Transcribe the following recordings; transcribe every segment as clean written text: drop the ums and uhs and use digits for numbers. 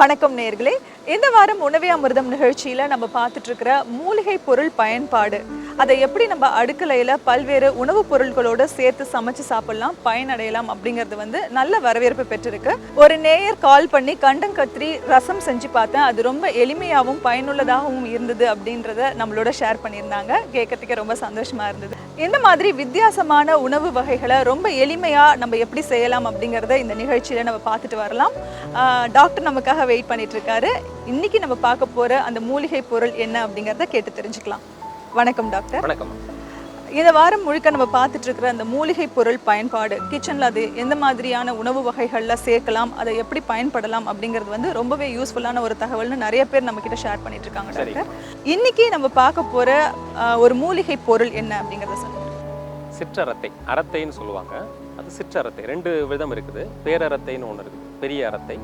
வணக்கம் நேயர்களே. இந்த வாரம் உணவே அமிர்தம் நிகழ்ச்சியில் நம்ம பார்த்துட்டு இருக்கிற மூலிகை பொருள் பயன்பாடு, அதை எப்படி நம்ம அடுக்கலையில் பல்வேறு உணவுப் பொருட்களோடு சேர்த்து சமைச்சு சாப்பிடலாம், பயனடையலாம் அப்படிங்கிறது நல்ல வரவேற்பு பெற்றிருக்கு. ஒரு நேயர் கால் பண்ணி கண்டங்கத்திரி ரசம் செஞ்சு பார்த்தேன், அது ரொம்ப எளிமையாகவும் பயனுள்ளதாகவும் இருந்தது அப்படின்றத நம்மளோட ஷேர் பண்ணியிருந்தாங்க. கேட்கறதுக்கு ரொம்ப சந்தோஷமாக இருந்தது. இந்த மாதிரி வித்தியாசமான உணவு வகைகளை ரொம்ப எளிமையாக நம்ம எப்படி செய்யலாம் அப்படிங்கிறத இந்த நிகழ்ச்சியில் நம்ம பார்த்துட்டு வரலாம். டாக்டர் நமக்காக வெயிட் பண்ணிட்டு இருக்காரு. இன்னைக்கு நம்ம பார்க்க போற அந்த மூலிகை பொருள் என்ன அப்படிங்கறத கேட்டு தெரிஞ்சுக்கலாம். வணக்கம் டாக்டர். வணக்கம். இந்த வாரம் முழுக்க நம்ம பார்த்துட்டு இருக்கிற அந்த மூலிகை பொருள் பயன்பாடு, கிச்சன்ல அது எந்த மாதிரியான உணவு வகைகள்ல சேர்க்கலாம், அதை எப்படி பயன்படலாம் அப்படிங்கிறது ரொம்பவே யூஸ்ஃபுல்லான ஒரு தகவல்னு நிறைய பேர் நம்ம கிட்ட ஷேர் பண்ணிட்டு இருக்காங்க டாக்டர். இன்னைக்கு நம்ம பார்க்க போற ஒரு மூலிகை பொருள் என்ன அப்படிங்கறத சொல்லுங்க. சிற்றரத்தை, அரத்தைன்னு சொல்லுவாங்க. அது சிற்றரத்தை. ரெண்டு விதம் இருக்குது. பேரரத்தைன்னு ஒன்று இருக்குது, பெரிய அரத்தை.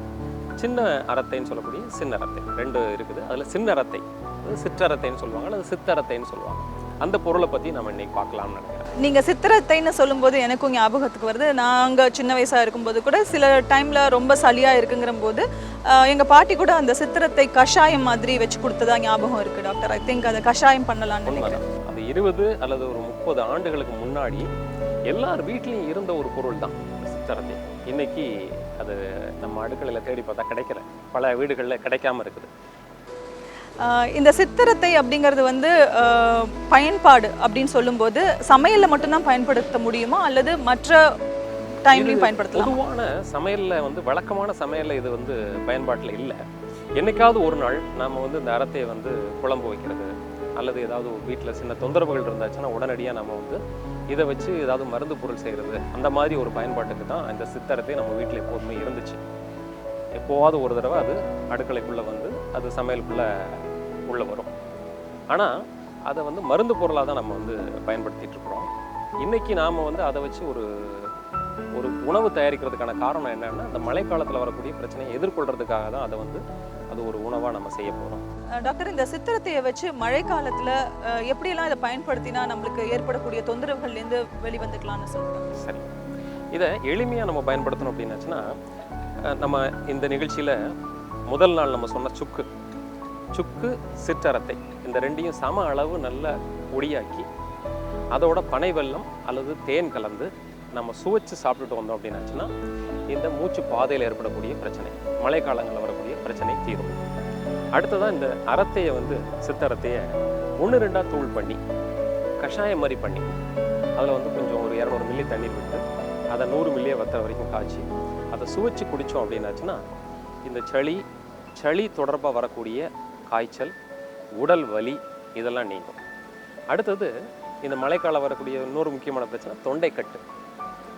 சின்ன அரத்தைன்னு சொல்லக்கூடிய சின்ன அரத்தை, ரெண்டு இருக்குது. அதில் சின்ன அரத்தை அது சிற்றரத்தைன்னு சொல்லுவாங்க, அல்லது சித்தரத்தைன்னு சொல்லுவாங்க. அந்த பொருளை பற்றி நம்ம இன்னைக்கு பார்க்கலாம்னு நினைக்கிறேன். நீங்கள் சித்திரத்தைன்னு சொல்லும்போது எனக்கும் ஞாபகத்துக்கு வருது. நாங்கள் சின்ன வயசாக இருக்கும்போது கூட சில டைமில் ரொம்ப சளியாக இருக்குங்கிற போது எங்கள் பாட்டி கூட அந்த சித்திரத்தை கஷாயம் மாதிரி வச்சு கொடுத்ததா ஞாபகம் இருக்குது டாக்டர். ஐ திங்க் அதை கஷாயம் பண்ணலாம்னு நினைக்கிறேன். அது 20 அல்லது ஒரு 30 ஆண்டுகளுக்கு முன்னாடி எல்லார் வீட்லேயும் இருந்த ஒரு பொருள் தான் சிற்றரத்தை. இன்னைக்கு அது நம்ம அடுக்கலையில் தேடி பார்த்தா கிடைக்கல, பல வீடுகளில் கிடைக்காம இருக்குது. இந்த சித்திரத்தை அப்படிங்கிறது பயன்பாடு அப்படின்னு சொல்லும்போது சமையலில் மட்டும்தான் பயன்படுத்த முடியுமா, அல்லது மற்ற டைம்லையும் பயன்படுத்தலாம்? பொதுவான சமையலில் வழக்கமான சமையலில் இது பயன்பாட்டில் இல்லை. என்னைக்காவது ஒரு நாள் நாம் இந்த அரத்தையை குழம்பு வைக்கிறது, அல்லது ஏதாவது வீட்டில் சின்ன தொந்தரவுகள் இருந்தாச்சுன்னா உடனடியாக நம்ம இதை வச்சு ஏதாவது மருந்து பொருள் செய்கிறது, அந்த மாதிரி ஒரு பயன்பாட்டுக்கு தான் இந்த சித்தரத்தை நம்ம வீட்டில் எப்போதுமே இருந்துச்சு. எப்போவாவது ஒரு தடவை அது அடுக்கலைக்குள்ளே அது சமையலுக்குள்ளே உள்ளே வரும். ஆனால் அதை மருந்து பொருளாக தான் நம்ம பயன்படுத்திகிட்டு இருக்கிறோம். இன்றைக்கி நாம் அதை வச்சு ஒரு உணவு தயாரிக்கிறதுக்கான காரணம் என்னென்னா, அந்த மழைக்காலத்தில் வரக்கூடிய பிரச்சனையை எதிர்கொள்கிறதுக்காக தான் அதை அது ஒரு உணவாக நம்ம செய்ய போகிறோம். டாக்டர், இந்த சித்திரத்தையை வச்சு மழை காலத்தில் எப்படியெல்லாம் இதை பயன்படுத்தினா நம்மளுக்கு ஏற்படக்கூடிய தொந்தரவுகள்லேருந்து வெளிவந்துக்கலாம்னு சொல்லுங்கள். சரி, இதை எளிமையாக நம்ம பயன்படுத்தணும் அப்படின்னாச்சுன்னா, நம்ம இந்த நிகழ்ச்சியில் முதல் நாள் நம்ம சொன்ன சுக்கு சிற்றரத்தை, இந்த ரெண்டையும் சம அளவு நல்ல பொடியாக்கி அதோட பனை வெல்லம் அல்லது தேன் கலந்து நம்ம சுவைச்சு சாப்பிட்டுட்டு வந்தோம் அப்படின்னாச்சுன்னா, இந்த மூச்சு பாதையில் ஏற்படக்கூடிய பிரச்சனை, மழை காலங்களில் வரக்கூடிய பிரச்சனை தீரும். அடுத்ததான் இந்த அரத்தையை சித்தரத்தையை 1-2 தூள் பண்ணி கஷாயம் மாதிரி பண்ணி அதில் கொஞ்சம் ஒரு 200 மில்லி தண்ணீர் விட்டு அதை 100 மில்லியை வத்துற வரைக்கும் காய்ச்சி அதை சுவைச்சு குடித்தோம் அப்படின்னாச்சுன்னா, இந்த சளி தொடர்பாக வரக்கூடிய காய்ச்சல், உடல் வலி இதெல்லாம் நீங்கும். அடுத்தது இந்த மழைக்காலம் வரக்கூடிய இன்னொரு முக்கியமான பிரச்சனை தொண்டைக்கட்டு.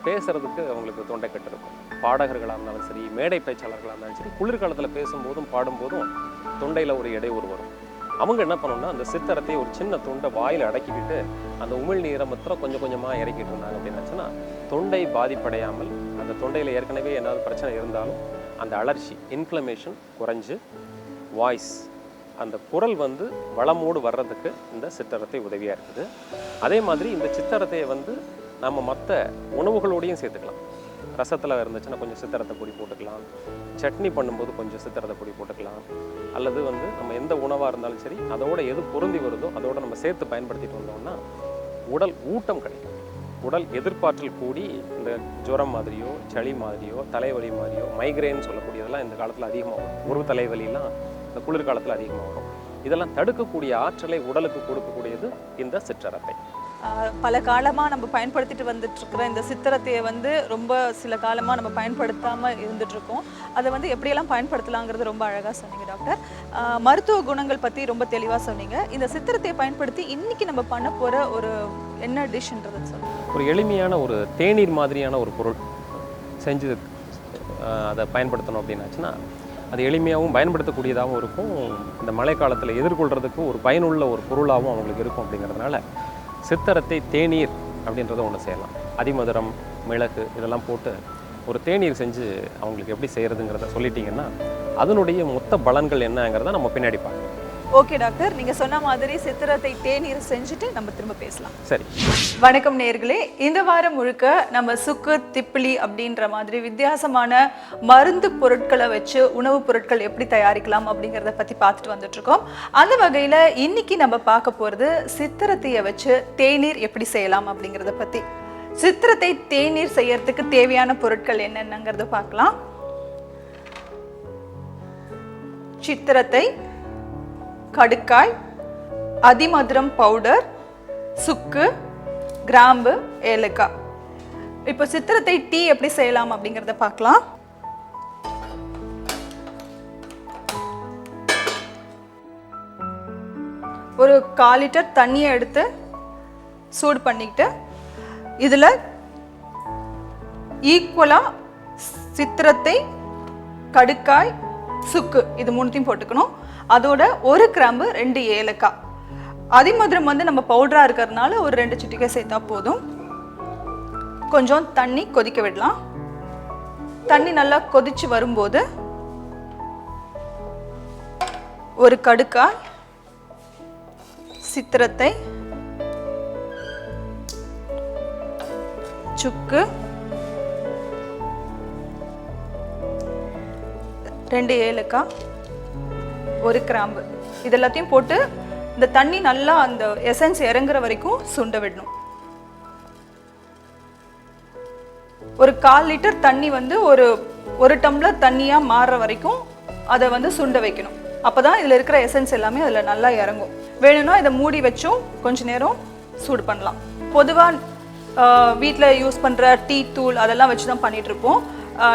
பேசுறதுக்கு அவங்களுக்கு தொண்டைக்கட்டு இருக்கும். பாடகர்களாக இருந்தாலும் சரி, மேடை பேச்சாளர்களாக இருந்தாலும் சரி, குளிர்காலத்தில் பேசும்போதும் பாடும்போதும் தொண்டையில் ஒரு இடையூறு வரும். அவங்க என்ன பண்ணணும்னா, அந்த சித்தரத்தை ஒரு சின்ன தொண்டை வாயில் அடக்கிக்கிட்டு அந்த உமிழ்நீரை மாத்திரம் கொஞ்சம் கொஞ்சமாக இறக்கிட்டு இருந்தாங்க அப்படின்னாச்சுன்னா, தொண்டை பாதிப்படையாமல், அந்த தொண்டையில் ஏற்கனவே ஏதாவது பிரச்சனை இருந்தாலும் அந்த அலர்ஜி, இன்ஃப்ளமேஷன் குறைஞ்சு வாய்ஸ், அந்த குரல் வளமோடு வர்றதுக்கு இந்த சித்தரத்தை உதவியாக இருக்குது. அதே மாதிரி இந்த சித்தரத்தையை நம்ம மற்ற உணவுகளோடையும் சேர்த்துக்கலாம். ரசத்தில் இருந்துச்சுன்னா கொஞ்சம் சித்தரத்தை பொடி போட்டுக்கலாம், சட்னி பண்ணும்போது கொஞ்சம் சித்தரத்தை பொடி போட்டுக்கலாம், அல்லது நம்ம எந்த உணவாக இருந்தாலும் சரி அதோட எது பொருந்தி வருதோ அதோட நம்ம சேர்த்து பயன்படுத்திட்டு வந்தோம்னா உடல் ஊட்டம் கிடைக்கும். உடல் எதிர்ப்பாற்றல் கூடி இந்த ஜுரம் மாதிரியோ, சளி மாதிரியோ, தலைவலி மாதிரியோ, மைக்ரேன் சொல்லக்கூடியதெல்லாம் இந்த காலத்தில் அதிகமாகும். ஒரு தலைவலிலாம் இந்த குளிர்காலத்தில் அதிகமாக வரும். இதெல்லாம் தடுக்கக்கூடிய ஆற்றலை உடலுக்கு கொடுக்கக்கூடியது இந்த சிற்றரத்தை. பல காலமாக நம்ம பயன்படுத்திட்டு வந்துட்டுருக்கிற இந்த சித்திரத்தையை ரொம்ப சில காலமாக நம்ம பயன்படுத்தாமல் இருந்துகிட்ருக்கோம். அதை எப்படியெல்லாம் பயன்படுத்தலாங்கிறது ரொம்ப அழகாக சொன்னீங்க டாக்டர். மருத்துவ குணங்கள் பற்றி ரொம்ப தெளிவாக சொன்னீங்க. இந்த சித்திரத்தை பயன்படுத்தி இன்றைக்கி நம்ம பண்ண போகிற ஒரு என்ன டிஷ்ன்றதை சொல்லுங்கள். ஒரு எளிமையான ஒரு தேநீர் மாதிரியான ஒரு பொருள் செஞ்சு அதை பயன்படுத்தணும் அப்படின்னாச்சுன்னா, அது எளிமையாகவும் பயன்படுத்தக்கூடியதாகவும் இருக்கும். இந்த மழை காலத்தில் எதிர்கொள்கிறதுக்கு ஒரு பயனுள்ள ஒரு பொருளாகவும் அவங்களுக்கு இருக்கும். அப்படிங்கிறதுனால சித்தரத்தை தேநீர் அப்படின்றத ஒன்று செய்யலாம். அதிமதுரம், மிளகு இதெல்லாம் போட்டு ஒரு தேநீர் செஞ்சு அவங்களுக்கு எப்படி செய்கிறதுங்கிறத சொல்லிட்டிங்கன்னா, அதனுடைய மொத்த பலன்கள் என்னங்கிறத நம்ம பின்னாடி பார்க்கலாம். ஓகே டாக்டர், நீங்க சொன்ன மாதிரி சித்திரத்தை தேநீர் செஞ்சுட்டு நம்ம திரும்ப பேசலாம். சரி. வணக்கம் நேயர்களே, இந்த வாரம் முழுக்க நம்ம சுக்கு திப்பிலி அப்படின்ற மாதிரி வித்தியாசமான மருந்து பொருட்களை வச்சு உணவுப் பொருட்கள் எப்படி தயாரிக்கலாம் அப்படிங்கிறத பத்தி பார்த்துட்டு வந்துட்டு இருக்கோம். அந்த வகையில இன்னைக்கு நம்ம பார்க்க போறது சித்திரத்தையை வச்சு தேநீர் எப்படி செய்யலாம் அப்படிங்கிறத பத்தி. சித்திரத்தை தேநீர் செய்யறதுக்கு தேவையான பொருட்கள் என்னென்னங்கிறத பார்க்கலாம். சித்திரத்தை, கடுக்காய், அதிமதுரம் பவுடர், சுக்கு, கிராம்பு, ஏலக்காய். இப்போ சித்திரத்தை டீ எப்படி செய்யலாம் அப்படிங்கிறத பார்க்கலாம். ஒரு 1/4 லிட்டர் தண்ணியை எடுத்து சூடு பண்ணிக்கிட்டு இதில் ஈக்குவலாக சித்திரத்தை, கடுக்காய், சுக்கு இது மூணுத்தையும் போட்டுக்கணும். அதோட 1 கிராம்பு, 2 ஏலக்காய். அதிமதுரம் வந்து நம்ம பவுடரா இருக்கிறதுனால ஒரு 2 சிட்டிகை சேர்த்தா போதும். கொஞ்சம் தண்ணி கொதிக்க விடலாம். தண்ணி நல்லா கொதிச்சு வரும்போது ஒரு கடுக்காய், சித்திரத்தை, சுக்கு, 2 ஏலக்காய், 1 கிராம்பு இதெல்லாத்தையும் போட்டு இந்த தண்ணி நல்லா அந்த எசன்ஸ் இறங்குற வரைக்கும் சுண்ட விடணும். ஒரு 1/4 லிட்டர் தண்ணி வந்து ஒரு டம்ளர் தண்ணியா மாறுற வரைக்கும் அதை வந்து சுண்ட வைக்கணும். அப்பதான் இதுல இருக்கிற எசன்ஸ் எல்லாமே அதுல நல்லா இறங்கும். வேணும்னா இதை மூடி வச்சும் கொஞ்ச நேரம் சூடு பண்ணலாம். பொதுவா வீட்டில் யூஸ் பண்ற டீ தூள் அதெல்லாம் வச்சு தான் பண்ணிட்டு இருப்போம்.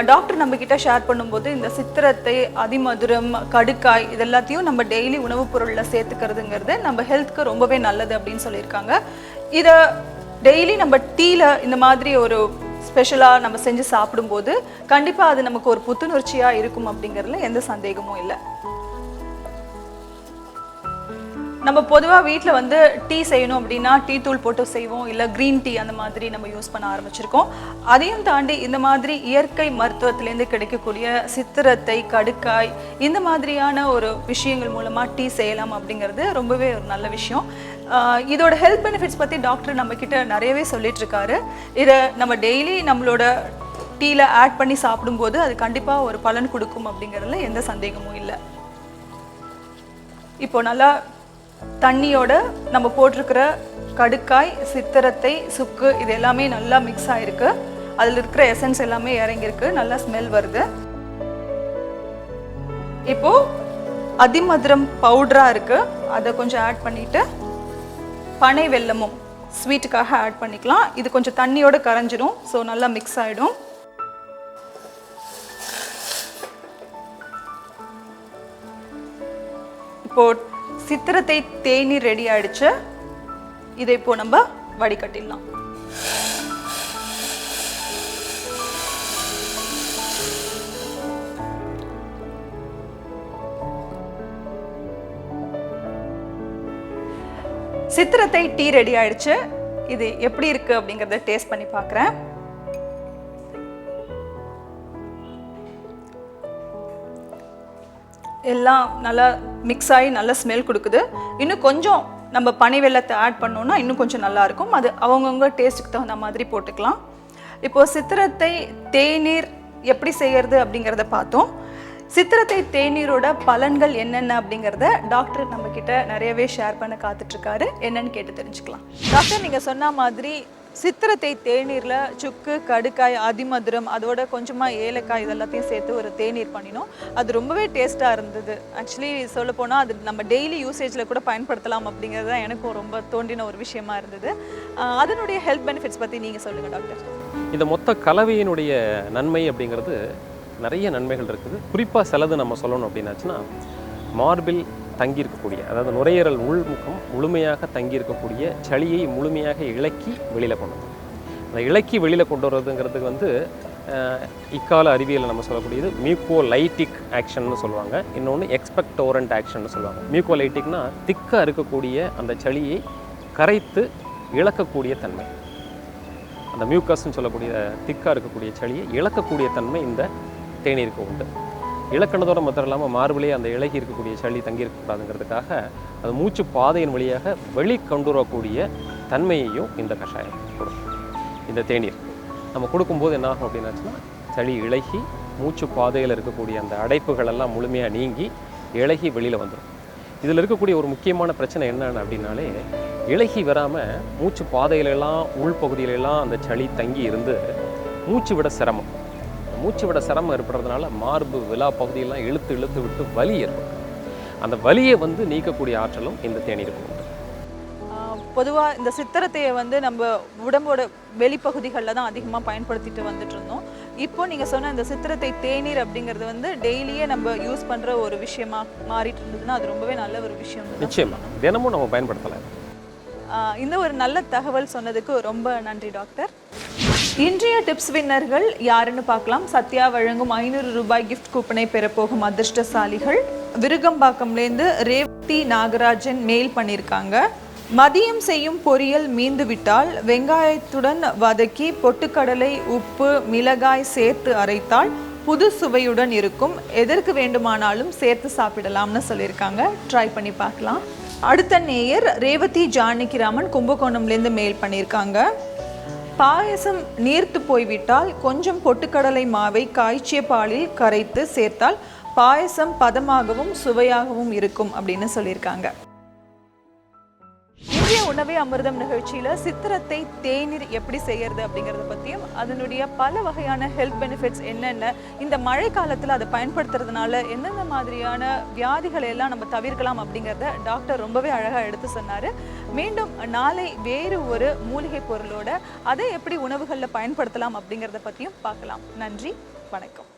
டாக்டர் நம்ம கிட்ட ஷேர் பண்ணும்போது இந்த சித்திரத்தை, அதிமதுரம், கடுக்காய் இதெல்லாத்தையும் நம்ம டெய்லி உணவுப் பொருளில் சேர்த்துக்கிறதுங்கிறது நம்ம ஹெல்த்துக்கு ரொம்பவே நல்லது அப்படின்னு சொல்லியிருக்காங்க. இதை டெய்லி நம்ம டீயில் இந்த மாதிரி ஒரு ஸ்பெஷலாக நம்ம செஞ்சு சாப்பிடும்போது கண்டிப்பாக அது நமக்கு ஒரு புத்துணர்ச்சியாக இருக்கும் அப்படிங்கிறதுல எந்த சந்தேகமும் இல்லை. நம்ம பொதுவாக வீட்டில் வந்து டீ செய்யணும் அப்படின்னா டீ தூள் போட்டு செய்வோம், இல்லை க்ரீன் டீ அந்த மாதிரி நம்ம யூஸ் பண்ண ஆரம்பிச்சிருக்கோம். அதையும் தாண்டி இந்த மாதிரி இயற்கை மருத்துவத்திலேருந்து கிடைக்கக்கூடிய சித்திரத்தை, கடுக்காய் இந்த மாதிரியான ஒரு விஷயங்கள் மூலமாக டீ செய்யலாம் அப்படிங்கிறது ரொம்பவே ஒரு நல்ல விஷயம். இதோட ஹெல்த் பெனிஃபிட்ஸ் பற்றி டாக்டர் நம்மக்கிட்ட நிறையவே சொல்லிட்டு இருக்காரு. இதை நம்ம டெய்லி நம்மளோட டீயில் ஆட் பண்ணி சாப்பிடும்போது அது கண்டிப்பாக ஒரு பலன் கொடுக்கும் அப்படிங்கிறதுல எந்த சந்தேகமும் இல்லை. இப்போ நல்லா தண்ணியோட நம்ம போட்டிருக்கிற கடுக்காய், சித்திரத்தை, சுக்கு இது எல்லாமே நல்லா மிக்ஸ் ஆயிருக்கு. அதில் இருக்கிற எசன்ஸ் எல்லாமே இறங்கியிருக்கு. நல்லா ஸ்மெல் வருது. இப்போ அதிமதுரம் பவுடரா இருக்கு, அதை கொஞ்சம் ஆட் பண்ணிட்டு பனை வெல்லமும் ஸ்வீட்டுக்காக ஆட் பண்ணிக்கலாம். இது கொஞ்சம் தண்ணியோட கரைஞ்சிடும், ஸோ நல்லா மிக்ஸ் ஆகிடும். இப்போ சித்திரத்தை தேநீர் ரெடி ஆயிடுச்சு. இதை இப்போ நம்ம வடிகட்டிடலாம். சித்திரத்தை டீ ரெடி ஆயிடுச்சு. இது எப்படி இருக்கு அப்படிங்கறத டேஸ்ட் பண்ணி பார்க்குறேன். எல்லாம் நல்லா மிக்ஸ் ஆகி நல்ல ஸ்மெல் கொடுக்குது. இன்னும் கொஞ்சம் நம்ம பனை வெல்லத்தை ஆட் பண்ணோம்னா இன்னும் கொஞ்சம் நல்லா இருக்கும். அது அவங்கவுங்க டேஸ்ட்டுக்கு தகுந்த மாதிரி போட்டுக்கலாம். இப்போது சித்திரத்தை தேநீர் எப்படி செய்யறது அப்படிங்கிறத பார்த்தோம். சித்திரத்தை தேநீரோட பலன்கள் என்னென்ன அப்படிங்கிறத டாக்டர் நம்ம கிட்ட நிறையவே ஷேர் பண்ண காத்துட்ருக்காரு. என்னன்னு கேட்டு தெரிஞ்சுக்கலாம். டாக்டர், நீங்கள் சொன்ன மாதிரி சித்திரத்தை தேநீரில் சுக்கு, கடுக்காய், அதிமதுரம் அதோட கொஞ்சமாக ஏலக்காய் இதெல்லாத்தையும் சேர்த்து ஒரு தேநீர் பண்ணினோம். அது ரொம்பவே டேஸ்ட்டாக இருந்தது. ஆக்சுவலி சொல்லப்போனால் அது நம்ம டெய்லி யூசேஜில் கூட பயன்படுத்தலாம் அப்படிங்கிறது தான் எனக்கும் ரொம்ப தோன்றின ஒரு விஷயமா இருந்தது. அதனுடைய ஹெல்த் பெனிஃபிட்ஸ் பற்றி நீங்கள் சொல்லுங்கள் டாக்டர். இந்த மொத்த கலவையினுடைய நன்மை அப்படிங்கிறது நிறைய நன்மைகள் இருக்குது. குறிப்பாக சிலது நம்ம சொல்லணும் அப்படின்னாச்சுன்னா, மார்பில் தங்கியிருக்கக்கூடிய, அதாவது நுரையீரல் உள்முகம் முழுமையாக தங்கியிருக்கக்கூடிய சளியை முழுமையாக இளக்கி வெளியில் கொண்டு வரும். அந்த இளக்கி வெளியில் கொண்டு வர்றதுங்கிறதுக்கு வந்து இக்கால அறிவியல் நம்ம சொல்லக்கூடியது மியூகோலைட்டிக் ஆக்ஷன்னு சொல்லுவாங்க. இன்னொன்று எக்ஸ்பெக்டோரண்ட் ஆக்ஷன்னு சொல்லுவாங்க. மியூகோலைட்டிக்னா திக்காக இருக்கக்கூடிய அந்த சளியை கரைத்து இழக்கக்கூடிய தன்மை. அந்த மியூக்கஸ்ன்னு சொல்லக்கூடிய திக்காக இருக்கக்கூடிய சளியை இழக்கக்கூடிய தன்மை இந்த தேநீருக்கு உண்டு. இலக்கணத்தோட மாத்திரம் இல்லாமல் மார்பிலே அந்த இலகி இருக்கக்கூடிய சளி தங்கி இருக்கக்கூடாதுங்கிறதுக்காக அது மூச்சு பாதையின் வழியாக வெளிக்கொண்டு வரக்கூடிய தன்மையையும் இந்த கஷாயம் கொடுக்கும். இந்த தேநீர் நம்ம கொடுக்கும்போது என்ன ஆகும் அப்படின்னாச்சுன்னா சளி இலகி மூச்சு பாதையில் இருக்கக்கூடிய அந்த அடைப்புகள் எல்லாம் முழுமையாக நீங்கி இலகி வெளியில் வந்துடும். இதில் இருக்கக்கூடிய ஒரு முக்கியமான பிரச்சனை என்னென்னு அப்படின்னாலே இலகி வராமல் மூச்சு பாதையிலெல்லாம் உள்பகுதியிலெல்லாம் அந்த சளி தங்கி இருந்து மூச்சு விட சிரமம் ஏற்படுறதுனால மார்பு விலா பகுதியெல்லாம் இழுத்து விட்டு வலி ஏற்படும். அந்த வலியை நீக்கக்கூடிய ஆற்றலும் இந்த தேநீருக்கு உண்டு. பொதுவாக இந்த சித்திரத்தையை நம்ம உடம்போட வெளிப்பகுதிகளில் தான் அதிகமாக பயன்படுத்திட்டு வந்துட்டு இருந்தோம். இப்போ நீங்கள் சொன்ன இந்த சித்திரத்தை தேநீர் அப்படிங்கிறது டெய்லியே நம்ம யூஸ் பண்ணுற ஒரு விஷயமா மாறிட்டு இருந்ததுன்னா அது ரொம்பவே நல்ல ஒரு விஷயம். நிச்சயமா தினமும் நம்ம பயன்படுத்தலாம். இந்த ஒரு நல்ல தகவல் சொன்னதுக்கு ரொம்ப நன்றி டாக்டர். இன்றைய டிப்ஸ் வின்னர்கள் யாருன்னு பார்க்கலாம். சத்யா வழங்கும் 500 ரூபாய் கிஃப்ட் கூப்பனை பெறப்போகும் அதிர்ஷ்டசாலிகள் விருகம்பாக்கம்லேருந்து ரேவதி நாகராஜன் மெயில் பண்ணியிருக்காங்க. மதியம் செய்யும் பொரியல் மீந்து விட்டால் வெங்காயத்துடன் வதக்கி பொட்டுக்கடலை, உப்பு, மிளகாய் சேர்த்து அரைத்தால் புது சுவையுடன் இருக்கும். எதற்கு வேண்டுமானாலும் சேர்த்து சாப்பிடலாம்னு சொல்லியிருக்காங்க. ட்ரை பண்ணி பார்க்கலாம். அடுத்த நேயர் ரேவதி ஜானகிராமன் கும்பகோணம்லேருந்து மெயில் பண்ணியிருக்காங்க. பாயசம் நீர்த்து போய்விட்டால் கொஞ்சம் பொட்டுக்கடலை மாவை காய்ச்சிய பாலில் கரைத்து சேர்த்தால் பாயசம் பதமாகவும் சுவையாகவும் இருக்கும் அப்படின்னு சொல்லியிருக்காங்க. இந்திய உணவே அமிர்தம் நிகழ்ச்சியில சித்திரத்தை தேநீர் எப்படி செய்யறது அப்படிங்கறத பத்தியும் அதனுடைய பல வகையான ஹெல்த் பெனிஃபிட்ஸ் என்னென்ன, இந்த மழை காலத்துல அதை பயன்படுத்துறதுனால என்னென்ன மாதிரியான வியாதிகளை எல்லாம் நம்ம தவிர்க்கலாம் அப்படிங்கறத டாக்டர் ரொம்பவே அழகா எடுத்து சொன்னாரு. மீண்டும் நாளை வேறு ஒரு மூலிகை பொருளோட அதை எப்படி உணவுகள்ல பயன்படுத்தலாம் அப்படிங்கறத பத்தியும் பார்க்கலாம். நன்றி, வணக்கம்.